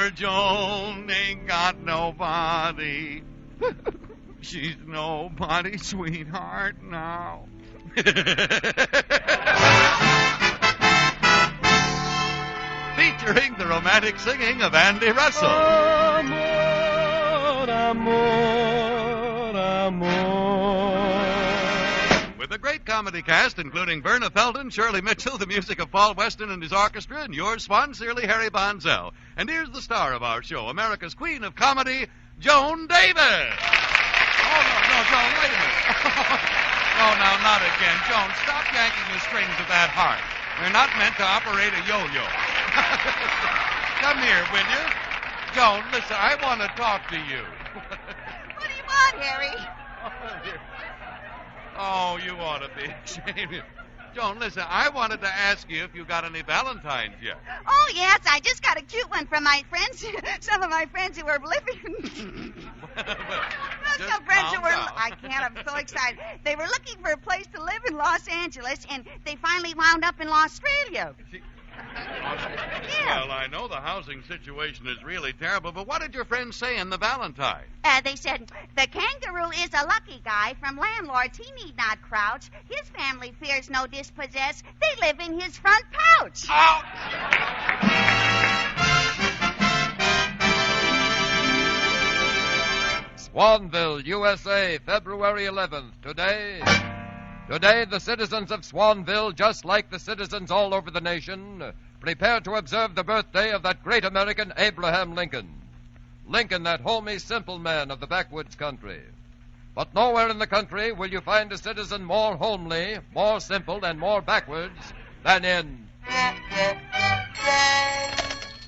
Poor Joan ain't got nobody. She's nobody's sweetheart now. Featuring the romantic singing of Andy Russell. Amor, amor, amor. With a great comedy cast, including Verna Felton, Shirley Mitchell, the music of Paul Weston and his orchestra, and yours sincerely, Harry Bonzell. And here's the star of our show, America's queen of comedy, Joan Davis. Oh, no, Joan, wait a minute. Oh, no, not again. Joan, stop yanking the strings of that harp. We're not meant to operate a yo-yo. Come here, will you? Joan, listen, I want to talk to you. What do you want, Harry? Oh, you ought to be ashamed. Joan, listen, I wanted to ask you if you got any Valentines yet. Oh, yes, I just got a cute one from my friends. Some of my friends who were living... Some friends who were... I can't, I'm so excited. They were looking for a place to live in Los Angeles, and they finally wound up in Australia. Well, I know the housing situation is really terrible, but what did your friends say in the Valentine? They said, the kangaroo is a lucky guy. From landlords, he need not crouch. His family fears no dispossess. They live in his front pouch. Oh! Swanville, USA, February 11th. Today, the citizens of Swanville, just like the citizens all over the nation, prepare to observe the birthday of that great American, Abraham Lincoln. Lincoln, that homey, simple man of the backwoods country. But nowhere in the country will you find a citizen more homely, more simple, and more backwards than in...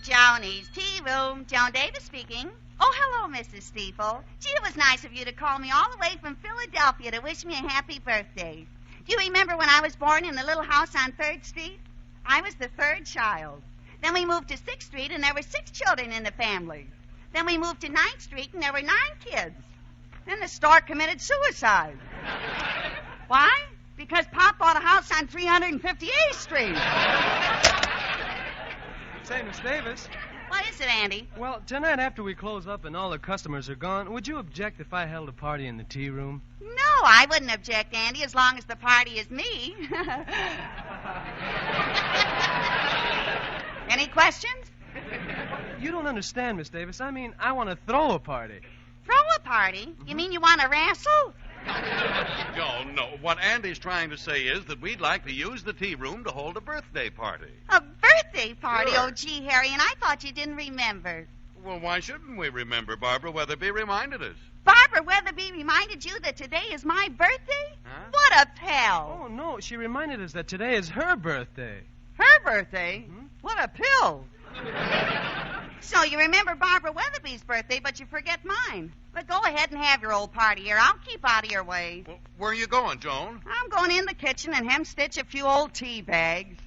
Joanie's Tea Room. Joan Davis speaking. Oh, hello, Mrs. Steeple. Gee, it was nice of you to call me all the way from Philadelphia to wish me a happy birthday. Do you remember when I was born in the little house on 3rd Street? I was the third child. Then we moved to 6th Street, and there were 6 children in the family. Then we moved to 9th Street, and there were 9 kids. Then the store committed suicide. Why? Because Pop bought a house on 358th Street. Say, Miss Davis. What is it, Andy? Well, tonight after we close up and all the customers are gone, would you object if I held a party in the tea room? No, I wouldn't object, Andy, as long as the party is me. Any questions? You don't understand, Miss Davis. I mean, I want to throw a party. Throw a party? You mean you want to wrestle? No. What Andy's trying to say is that we'd like to use the tea room to hold a birthday party. A birthday party? Sure. Oh, gee, Harry, and I thought you didn't remember. Well, why shouldn't we remember? Barbara Weatherby reminded us. Barbara Weatherby reminded you that today is my birthday? Huh? What a pal. Oh, no, she reminded us that today is her birthday. Her birthday? Hmm? What a pill. So you remember Barbara Weatherby's birthday, but you forget mine. But go ahead and have your old party here. I'll keep out of your way. Well, where are you going, Joan? I'm going in the kitchen and hemstitch a few old tea bags.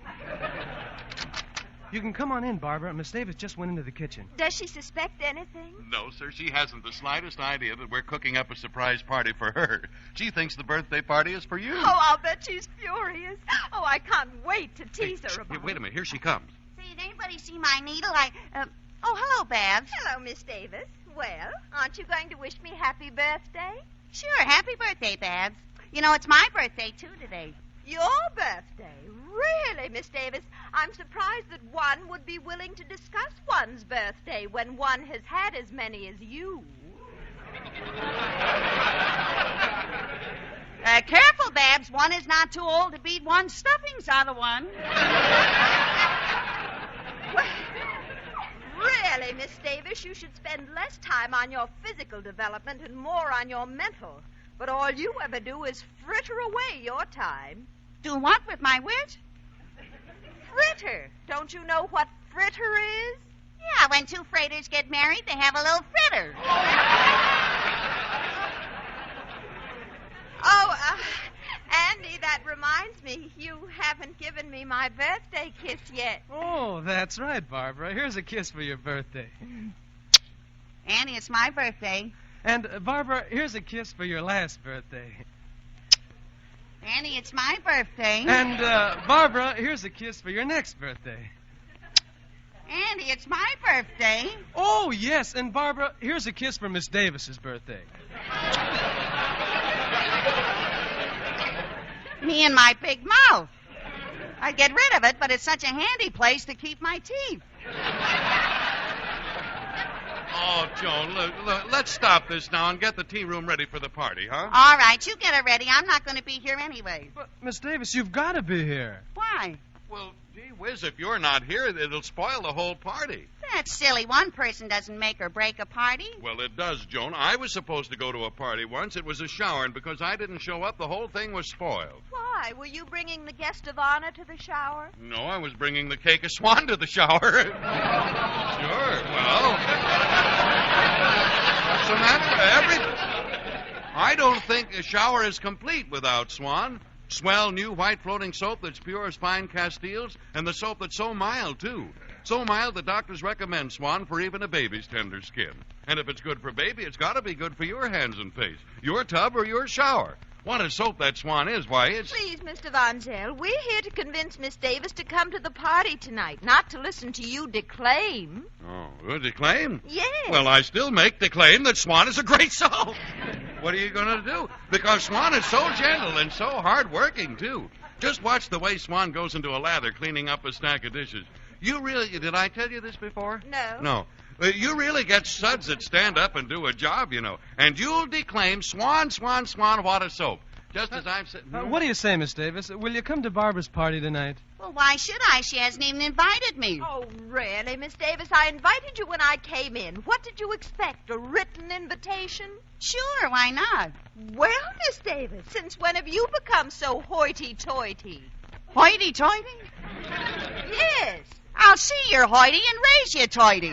You can come on in, Barbara. Miss Davis just went into the kitchen. Does she suspect anything? No, sir. She hasn't the slightest idea that we're cooking up a surprise party for her. She thinks the birthday party is for you. Oh, I'll bet she's furious. Oh, I can't wait to tease her about Wait a minute. Here she comes. See, did anybody see my needle? Oh, hello, Babs. Hello, Miss Davis. Well, aren't you going to wish me happy birthday? Sure, happy birthday, Babs. You know, it's my birthday, too, today. Your birthday? Really, Miss Davis? I'm surprised that one would be willing to discuss one's birthday when one has had as many as you. Careful, Babs. One is not too old to beat one's stuffings out of one. Well, really, Miss Davis, you should spend less time on your physical development and more on your mental. But all you ever do is fritter away your time. Do what with my wit? Fritter. Don't you know what fritter is? Yeah, when two freighters get married, they have a little fritter. Oh, Andy, that reminds me. You haven't given me my birthday kiss yet. Oh, that's right, Barbara. Here's a kiss for your birthday. Annie, it's my birthday. And, Barbara, here's a kiss for your last birthday. Annie, it's my birthday. And, Barbara, here's a kiss for your next birthday. Andy, it's my birthday. Oh, yes. And, Barbara, here's a kiss for Miss Davis's birthday. Me and my big mouth. I'd get rid of it, but it's such a handy place to keep my teeth. Oh, Joan, look, let's stop this now and get the tea room ready for the party, huh? All right, you get it ready. I'm not going to be here anyway. But, Miss Davis, you've got to be here. Why? Well, gee whiz, if you're not here, it'll spoil the whole party. That's silly. One person doesn't make or break a party. Well, it does, Joan. I was supposed to go to a party once. It was a shower, and because I didn't show up, the whole thing was spoiled. Why? Were you bringing the guest of honor to the shower? No, I was bringing the cake of swan to the shower. Sure, well... What's the matter? I don't think a shower is complete without Swan. Swell new white floating soap that's pure as fine Castiles, and the soap that's so mild, too. So mild that doctors recommend Swan for even a baby's tender skin. And if it's good for baby, it's got to be good for your hands and face, your tub or your shower. What a soap that Swan is, why, it's... Please, Mr. Von Zell, we're here to convince Miss Davis to come to the party tonight, not to listen to you declaim. Oh, declaim? Yes. Well, I still make the claim that Swan is a great soap. What are you going to do? Because Swan is so gentle and so hard-working, too. Just watch the way Swan goes into a lather cleaning up a stack of dishes. You really... Did I tell you this before? No. No. You really get suds that stand up and do a job, you know. And you'll declaim, Swan, Swan, Swan, what a soap. Just as I've said... What do you say, Miss Davis? Will you come to Barbara's party tonight? Well, why should I? She hasn't even invited me. Oh, really, Miss Davis? I invited you when I came in. What did you expect? A written invitation? Sure, why not? Well, Miss Davis, since when have you become so hoity-toity? Hoity-toity? Yes. I'll see your hoity and raise you toity.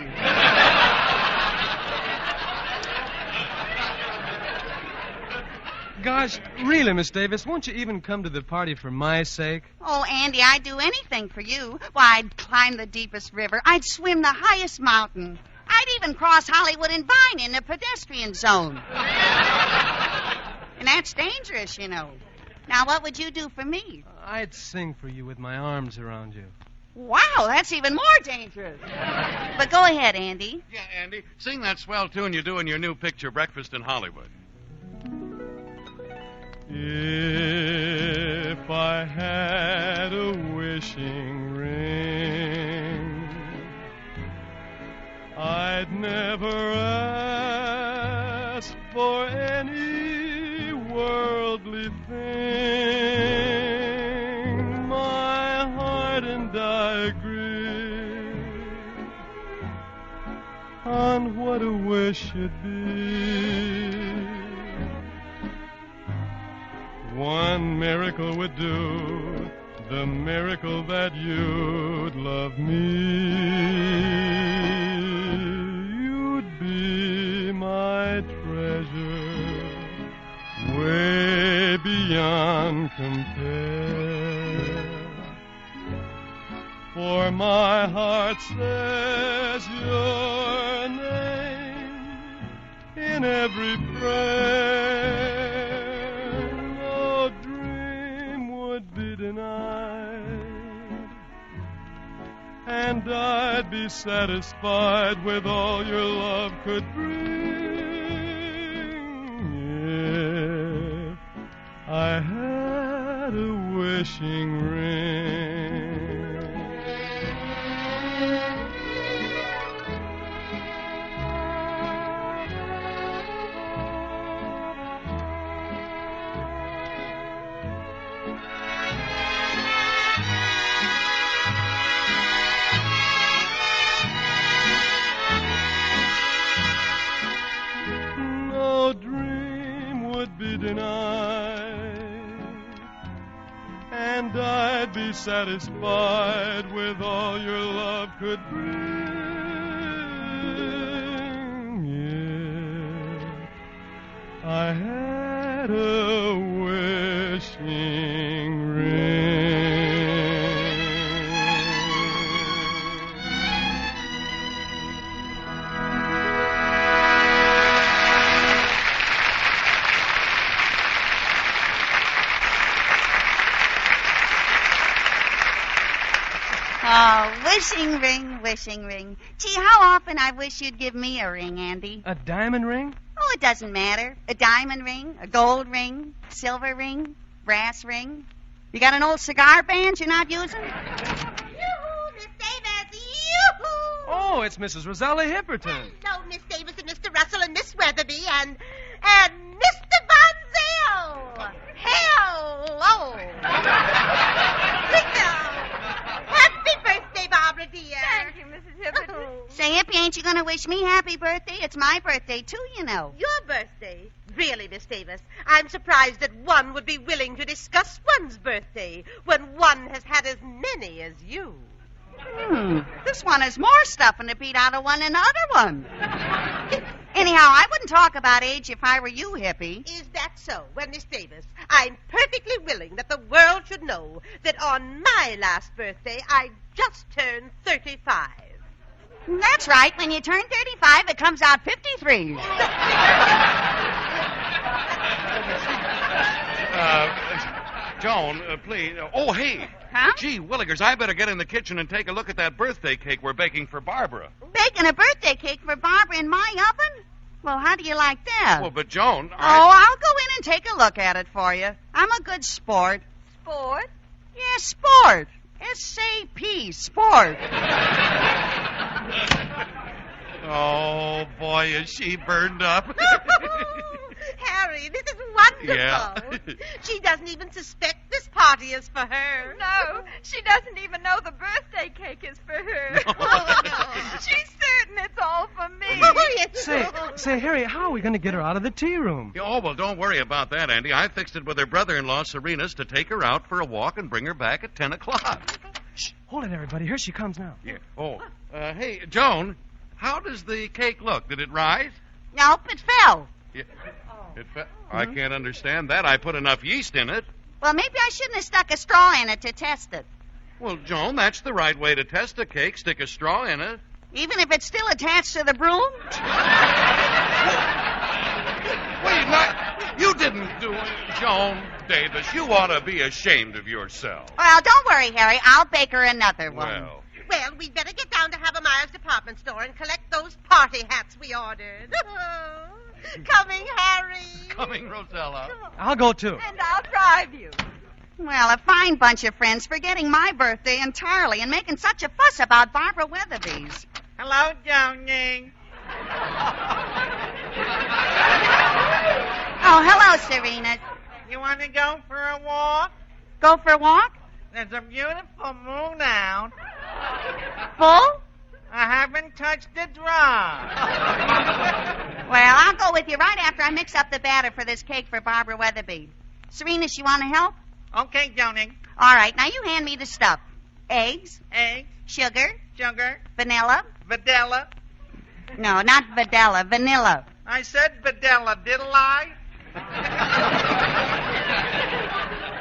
Gosh, really, Miss Davis, won't you even come to the party for my sake? Oh, Andy, I'd do anything for you. Why, I'd climb the deepest river. I'd swim the highest mountain. I'd even cross Hollywood and Vine in the pedestrian zone. And that's dangerous, you know. Now, what would you do for me? I'd sing for you with my arms around you. Wow, that's even more dangerous. But go ahead, Andy. Yeah, Andy, sing that swell tune you do in your new picture, Breakfast in Hollywood. If I had a wishing ring, I'd never ask for any worldly thing. My heart and I agree on what a wish should be. One miracle would do, the miracle that you'd love me. You'd be my treasure, way beyond compare. For my heart says your name in every prayer. Denied, and I'd be satisfied with all your love could bring if I had a wishing ring. Be denied, and I'd be satisfied with all your love could bring if I had a wishing ring. Oh, wishing ring, wishing ring. Gee, how often I wish you'd give me a ring, Andy. A diamond ring? Oh, it doesn't matter. A diamond ring, a gold ring, silver ring, brass ring. You got an old cigar band you're not using? Yoo-hoo, Miss Davis! Yoo-hoo! Oh, it's Mrs. Rosella Hipperton. Hello, Miss Davis and Mr. Russell and Miss Weatherby and Mr. Bonzel! Hello! Happy birthday, Barbara, dear. Thank you, Mrs. Hipperton. Say, Hippie, ain't you going to wish me happy birthday? It's my birthday, too, you know. Your birthday? Really, Miss Davis, I'm surprised that one would be willing to discuss one's birthday when one has had as many as you. This one has more stuffing to beat out of one than the other one. Anyhow, I wouldn't talk about age if I were you, Hippie. Is that so? Well, Miss Davis, I'm perfectly willing that the world should know that on my last birthday, I just turned 35. That's right. When you turn 35, it comes out 53. Joan, please. Oh, hey. Huh? Gee, Willigers, I better get in the kitchen and take a look at that birthday cake we're baking for Barbara. Baking a birthday cake for Barbara in my oven? Well, how do you like that? Well, but Joan, Oh, I'll go in and take a look at it for you. I'm a good sport. Sport? Yeah, sport. S-A-P, sport. Oh, boy, is she burned up. Harry, this is wonderful. Yeah. She doesn't even suspect this party is for her. No, she doesn't even know the birthday cake is for her. She's certain it's all for me. Say, Harry, how are we going to get her out of the tea room? Oh, well, don't worry about that, Andy. I fixed it with her brother-in-law, Serena's, to take her out for a walk and bring her back at 10 o'clock. Shh, hold it, everybody. Here she comes now. Yeah. Oh, hey, Joan, how does the cake look? Did it rise? Nope, it fell. Yeah. I can't understand that. I put enough yeast in it. Well, maybe I shouldn't have stuck a straw in it to test it. Well, Joan, that's the right way to test a cake. Stick a straw in it. Even if it's still attached to the broom? Wait, you didn't do it, Joan Davis. You ought to be ashamed of yourself. Well, don't worry, Harry. I'll bake her another one. Well, we'd better get down to Habermeyer's department store and collect those party hats we ordered. Coming, Harry. Coming, Rosella. I'll go, too. And I'll drive you. Well, a fine bunch of friends forgetting my birthday entirely and making such a fuss about Barbara Weatherby's. Hello, Joanie. Oh, hello, Serena. You want to go for a walk? Go for a walk? There's a beautiful moon out. Full? I haven't touched a drop. Well, I'll go with you right after I mix up the batter for this cake for Barbara Weatherby. Serena, you want to help? Okay, Joanie. All right, now you hand me the stuff. Eggs, Eggs, sugar, sugar, vanilla. Vidella. No, not vanilla, vanilla. I said Vidella, didn't I?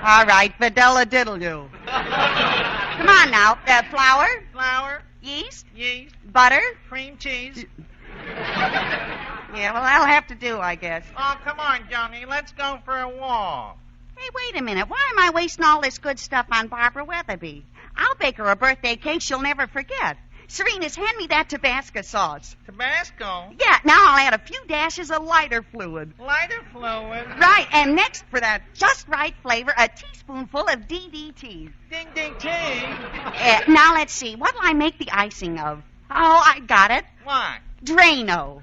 All right, vanilla diddle you. Come on now. Flour, Flour, yeast, yeast, butter. cream cheese. Yeah, well, that'll have to do, I guess. Oh, come on, Joanie. Let's go for a walk. Hey, wait a minute. Why am I wasting all this good stuff on Barbara Weatherby? I'll bake her a birthday cake she'll never forget. Serena's, hand me that Tabasco sauce. Tabasco. Yeah, now I'll add a few dashes of lighter fluid. Lighter fluid. Right, and next, for that just right flavor, a teaspoonful of DDT. Ding, ding, ting. Now, let's see. What'll I make the icing of? Oh, I got it. What? Drano.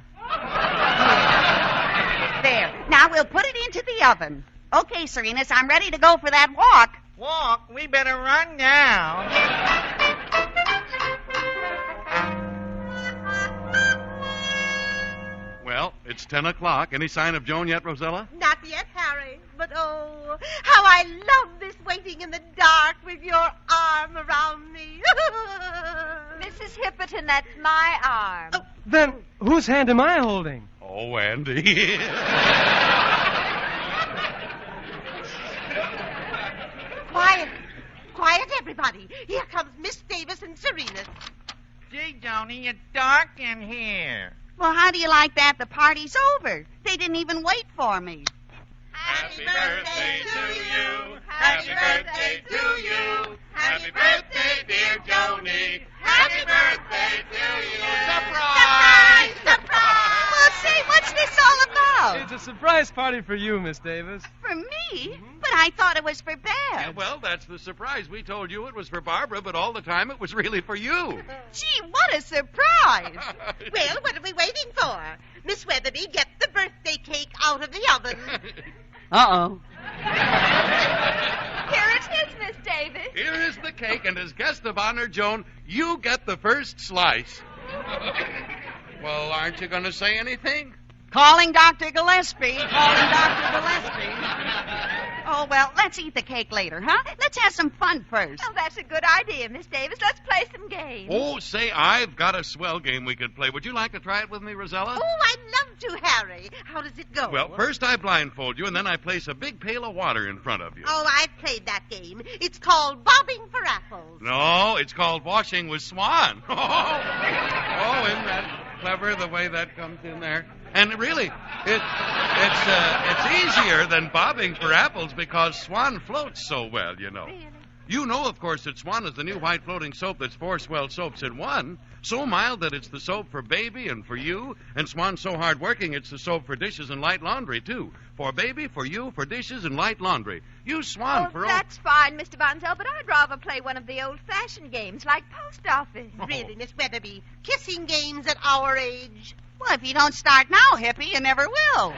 There. Now we'll put it into the oven. Okay, Serenas, I'm ready to go for that walk. Walk? We better run now. Well, it's 10 o'clock. Any sign of Joan yet, Rosella? Not yet, Harry. But oh, how I love this waiting in the dark with your arm around me. Mrs. Hipperton, that's my arm. Oh. Then whose hand am I holding? Oh, Andy. Quiet. Quiet, everybody. Here comes Miss Davis and Serena. Gee, Joanie, it's dark in here. Well, how do you like that? The party's over. They didn't even wait for me. Happy birthday to you. Happy birthday to you. Happy birthday, dear Joni. Happy birthday to you. Surprise! Surprise! Well, say, what's this all about? It's a surprise party for you, Miss Davis. For me? But I thought it was for Babs. Yeah, well, that's the surprise. We told you it was for Barbara, but all the time it was really for you. Gee, what a surprise! Well, what are we waiting for? Miss Weatherby, get the birthday cake out of the oven. Uh-oh. Here it is, Miss Davis. Here is the cake, and as guest of honor, Joan, you get the first slice. Well, aren't you going to say anything? Calling Dr. Gillespie. Calling Dr. Gillespie. Oh, well, let's eat the cake later, huh? Let's have some fun first. Oh, that's a good idea, Miss Davis. Let's play some games. Oh, say, I've got a swell game we could play. Would you like to try it with me, Rosella? Oh, I'd love to, Harry. How does it go? Well, first I blindfold you, and then I place a big pail of water in front of you. Oh, I've played that game. It's called bobbing for apples. No, it's called washing with Swan. Isn't that clever, the way that comes in there? And really, it's easier than bobbing for apples because Swan floats so well, you know. Really? You know, of course, that Swan is the new white floating soap that's 4 swell soaps in one. So mild that it's the soap for baby and for you. And Swan's so hard-working, it's the soap for dishes and light laundry, too. For baby, for you, for dishes and light laundry. Use Swan for all... That's fine, Mr. Bonzel, but I'd rather play one of the old-fashioned games like post office. Really, Miss Weatherby, kissing games at our age. Well, if you don't start now, hippie, you never will.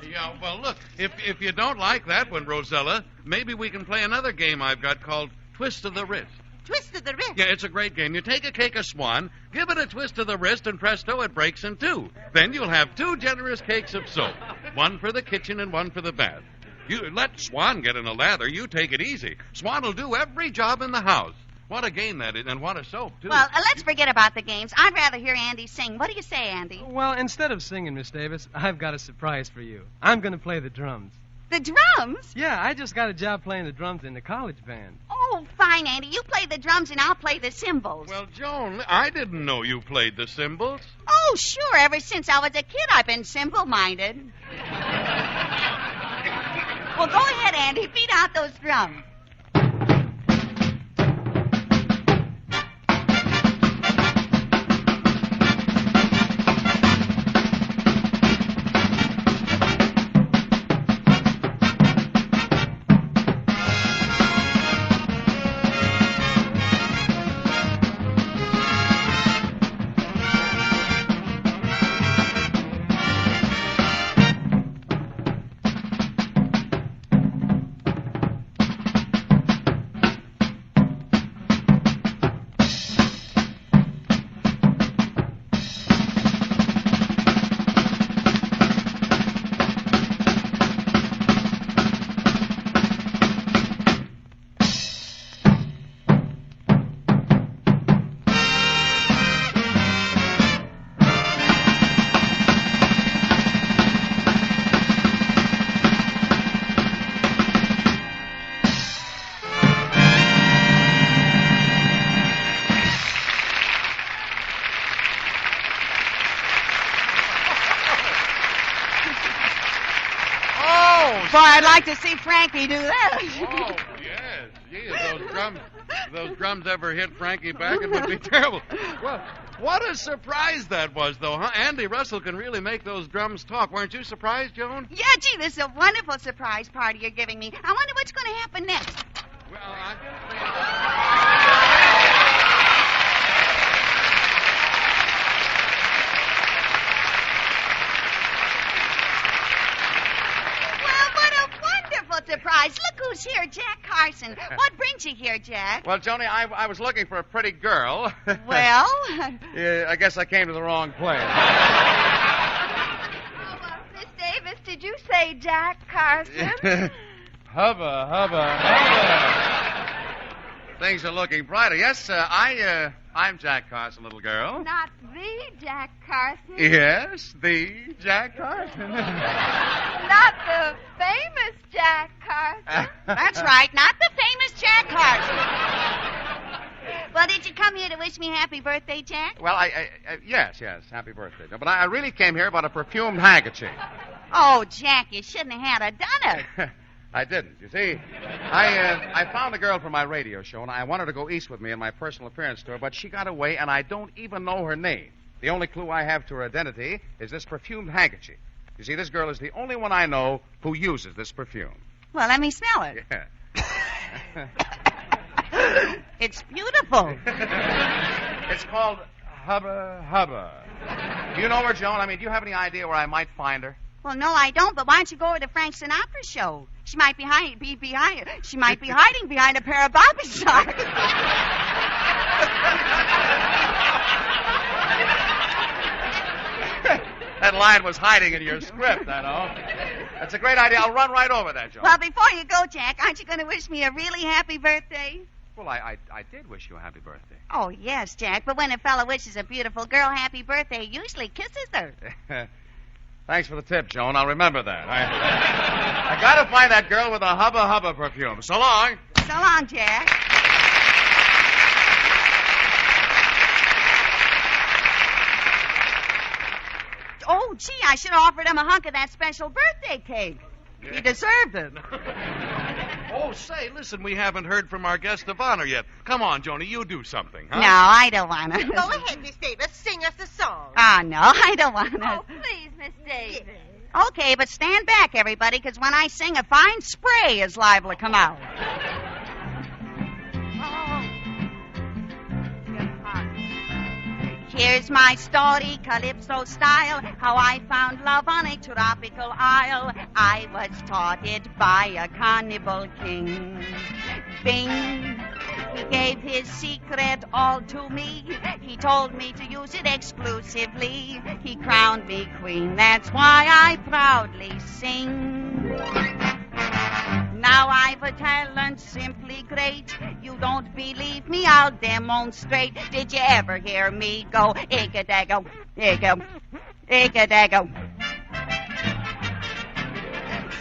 Yeah, well, look, if you don't like that one, Rosella, maybe we can play another game I've got called Twist of the Wrist. Twist of the wrist. Yeah, it's a great game. You take a cake of Swan, give it a twist of the wrist, and presto, it breaks in two. Then you'll have 2 generous cakes of soap, one for the kitchen and one for the bath. You let Swan get in a lather. You take it easy. Swan will do every job in the house. What a game that is, and what a soap, too. Well, let's forget about the games. I'd rather hear Andy sing. What do you say, Andy? Well, instead of singing, Miss Davis, I've got a surprise for you. I'm going to play the drums. The drums? Yeah, I just got a job playing the drums in the college band. Oh, fine, Andy. You play the drums and I'll play the cymbals. Well, Joan, I didn't know you played the cymbals. Oh, sure. Ever since I was a kid, I've been cymbal-minded. Well, go ahead, Andy. Beat out those drums. Boy, I'd like to see Frankie do that. Oh, yes. Gee, if those drums ever hit Frankie back, it would be terrible. Well, what a surprise that was, though, huh? Andy Russell can really make those drums talk. Weren't you surprised, Joan? Yeah, gee, this is a wonderful surprise party you're giving me. I wonder what's going to happen next. Well, I'm just Well, what a wonderful surprise. Look who's here, Jack Carson. What brings you here, Jack? Well, Joni, I was looking for a pretty girl. Well? Yeah, I guess I came to the wrong place. Miss Davis, did you say Jack Carson? Hubba. Things are looking brighter. Yes, I'm Jack Carson, little girl. Not the Jack Carson. Yes, the Jack Carson. Not the famous Jack Carson. That's right, not the famous Jack Carson. Well, did you come here to wish me happy birthday, Jack? Well, yes, happy birthday. But I really came here about a perfumed handkerchief. Oh, Jack, you shouldn't have had done it. I didn't. You see, I found a girl for my radio show, and I wanted to go east with me in my personal appearance tour, but she got away, and I don't even know her name. The only clue I have to her identity is this perfumed handkerchief. You see, this girl is the only one I know who uses this perfume. Well, let me smell it. Yeah. It's beautiful. It's called Hubba Hubba. Do you know her, Joan? I mean, do you have any idea where I might find her? Well, no, I don't, but why don't you go to the Frank Sinatra show? She might be hiding behind a pair of bobby socks. That line was hiding in your script, I know. That's a great idea. I'll run right over that, Joan. Well, before you go, Jack, aren't you going to wish me a really happy birthday? Well, I did wish you a happy birthday. Oh, yes, Jack, but when a fellow wishes a beautiful girl happy birthday, he usually kisses her. Thanks for the tip, Joan. I'll remember that. I got to find that girl with a Hubba Hubba perfume. So long. So long, Jack. Oh, gee, I should have offered him a hunk of that special birthday cake. Yeah. He deserved it. Oh, say, listen, we haven't heard from our guest of honor yet. Come on, Joni, you do something, huh? No, I don't want to. Go ahead, Miss Davis. Sing us a song. Oh, no, I don't want to. Oh, please, Miss Davis. Okay, but stand back, everybody, because when I sing, a fine spray is liable to come out. Here's my story, Calypso style, how I found love on a tropical isle. I was taught it by a cannibal king. Bing! He gave his secret all to me. He told me to use it exclusively. He crowned me queen, that's why I proudly sing. Now I've a talent simply great. You don't believe me, I'll demonstrate. Did you ever hear me go, Ig-a-dag-o, ig-a, ig-a-dag-o?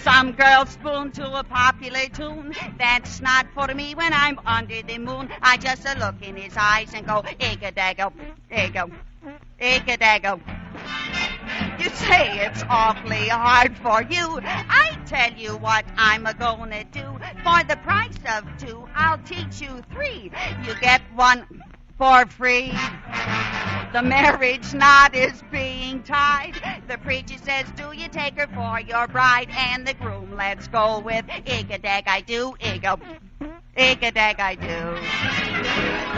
Some girls spoon to a popular tune. That's not for me when I'm under the moon. I just look in his eyes and go, Ig-a-dag-o, ig-a, ig-a-dag-o. You say it's awfully hard for you. I tell you what I'm a-gonna do. For the price of two, I'll teach you three. You get one for free. The marriage knot is being tied. The preacher says, do you take her for your bride? And the groom, let's go with Ig-a-dag I do, Ig-a, Ig-a-dag I do.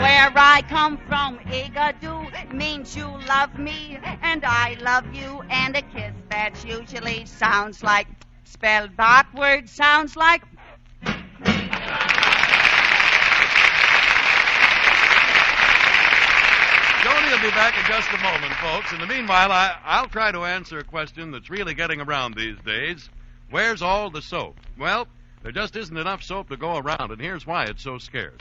Where I come from, Ig-a-do means you love me and I love you. And a kiss that usually sounds like, spelled backwards, sounds like. Joni will be back in just a moment, folks. In the meanwhile, I'll try to answer a question that's really getting around these days. Where's all the soap? Well, there just isn't enough soap to go around, and here's why it's so scarce.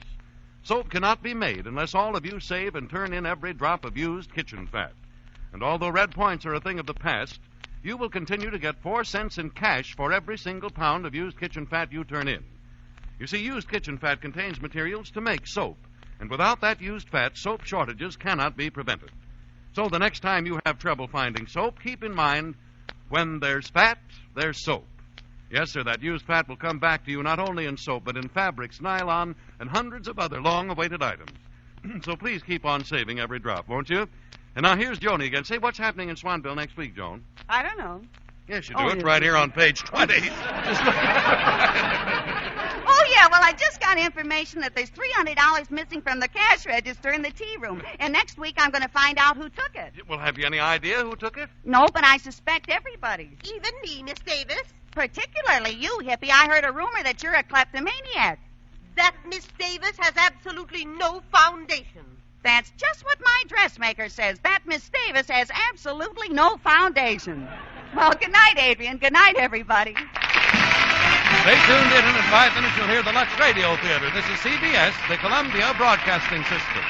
Soap cannot be made unless all of you save and turn in every drop of used kitchen fat. And although red points are a thing of the past, you will continue to get 4 cents in cash for every single pound of used kitchen fat you turn in. You see, used kitchen fat contains materials to make soap. And without that used fat, soap shortages cannot be prevented. So the next time you have trouble finding soap, keep in mind, when there's fat, there's soap. Yes, sir, that used fat will come back to you not only in soap, but in fabrics, nylon, and hundreds of other long-awaited items. So please keep on saving every drop, won't you? And now here's Joni again. Say, what's happening in Swanville next week, Joan? I don't know. Yes, you do. It's right here on page 20. Oh, yeah, well, I just got information that there's $300 missing from the cash register in the tea room. And next week I'm going to find out who took it. Well, have you any idea who took it? No, but I suspect everybody. Even me, Miss Davis. Particularly you, Hippie. I heard a rumor that you're a kleptomaniac. That Miss Davis has absolutely no foundation. That's just what my dressmaker says. That Miss Davis has absolutely no foundation. Well, good night, Adrian. Good night, everybody. Stay tuned in, and in 5 minutes you'll hear the Lux Radio Theater. This is CBS, the Columbia Broadcasting System.